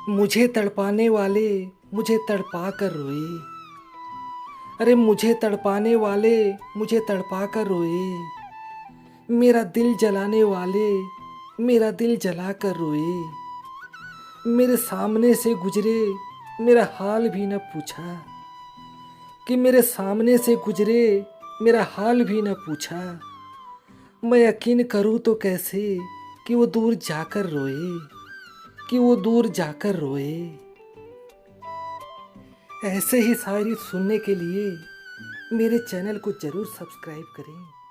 मुझे तड़पाने वाले मुझे तड़पा कर रोए। अरे मुझे तड़पाने वाले मुझे तड़पा कर रोए। मेरा दिल जलाने वाले मेरा दिल जला कर रोए। मेरे सामने से गुजरे मेरा हाल भी न पूछा, कि मेरे सामने से गुजरे मेरा हाल भी न पूछा। मैं यकीन करूँ तो कैसे कि वो दूर जाकर रोए, कि वो दूर जाकर रोए। ऐसे ही शायरी सुनने के लिए मेरे चैनल को ज़रूर सब्सक्राइब करें।